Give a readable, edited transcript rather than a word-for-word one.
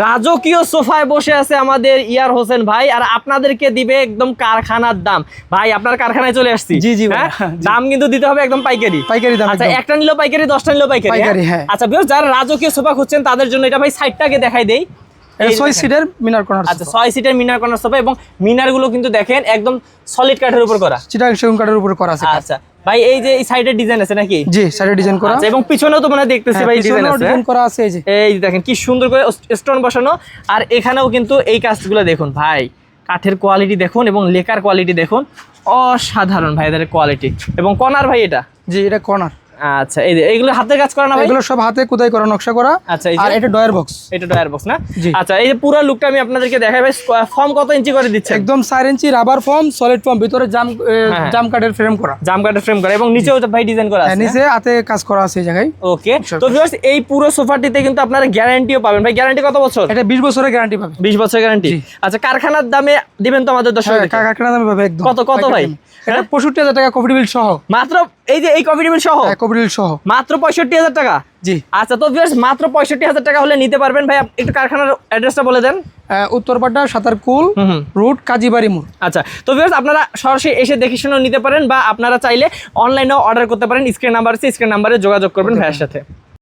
রাজকীয় সোফায় বসে আছে আমাদের ইয়ার হোসেন ভাই, আর আপনাদেরকে দিবে একদম কারখানার দাম। ভাই আপনার কারখানায় চলে আসছি। জি জি হ্যাঁ, দাম কিন্তু দিতে হবে একদম পাইকারি দাম। আচ্ছা, একটা নিলেও পাইকারি, 10টা নিলেও পাইকারি। হ্যাঁ। আচ্ছা ভিউয়ার্স, যারা রাজকীয় সোফা খুঁজছেন তাদের জন্য এটা ভাই সাইডটাকে দেখাই দেই। 6 সিটের মিনার কর্নার। আচ্ছা 6 সিটের মিনার কর্নার সোফা, এবং মিনার গুলো কিন্তু দেখেন একদম সলিড কাঠের উপর করা, চিটাগাং সেগুন কাঠের উপর করা আছে। আচ্ছা ভাই এই যে এই সাইডের ডিজাইন আছে নাকি? জি, সাইডে ডিজাইন করা আছে, এবং পিছনেও তো মানে দেখতেছি ভাই ডিজাইন আছে, ডিজাইন করা আছে। এই যে এই দেখেন কি সুন্দর করে স্টোন বসানো, আর এখানেও কিন্তু এই কাজগুলো দেখুন ভাই, কাঠের কোয়ালিটি দেখুন এবং লেকার কোয়ালিটি দেখুন, অসাধারণ ভাই এদের কোয়ালিটি। এবং কর্নার ভাই এটা, জি এটা কর্নার। আচ্ছা এই যে এইগুলো হাতের কাজ করা না ভাই? এগুলো সব হাতে খোদাই করা, নকশা করা। আচ্ছা, আর এটা ডয়ার বক্স। এটা ডয়ার বক্স না? জি। আচ্ছা এই যে পুরো লুকটা আমি আপনাদেরকে দেখাই ভাই। ফর্ম কত ইঞ্চি করে দিচ্ছেন? একদম 4 ইঞ্চি রাবার ফর্ম, সলিড ফর্ম, ভিতরে জাম কাঠের ফ্রেম করা, জাম কাঠের ফ্রেম করা, এবং নিচেও ভাই ডিজাইন করা আছে, নিচে হাতে কাজ করা আছে এই জায়গায়। ওকে, তো ভিউয়ার্স এই পুরো সোফাটিতে কিন্তু আপনারা গ্যারান্টিও পাবেন ভাই। গ্যারান্টি কত বছর? এটা 20 বছরের গ্যারান্টি পাবে। 20 বছর গ্যারান্টি। আচ্ছা কারখানার দামে দিবেন তো আমাদের দর্শক? কারখানা দামে পাবে একদম। কত ভাই? এটা 65,000 টাকা কফি বিল সহ। মাত্র এই যে এই কফি টেবিল সহ? কফি বিল সহ মাত্র 65,000 টাকা? জি। আচ্ছা তো ভিউয়ার্স মাত্র 65,000 টাকা হলে নিতে পারবেন ভাই। একটু কারখানার অ্যাড্রেসটা বলে দেন। উত্তরপাড়া সাতারকুল রোড, কাজীবাড়ি মোড়। আচ্ছা তো ভিউয়ার্স আপনারা সরাসরি এসে দেখে শুনে নিতে পারেন, বা আপনারা চাইলে অনলাইনেও অর্ডার করতে পারেন। স্ক্রিন নাম্বার আছে, স্ক্রিন নাম্বারে যোগাযোগ করবেন ভাইয়ের সাথে।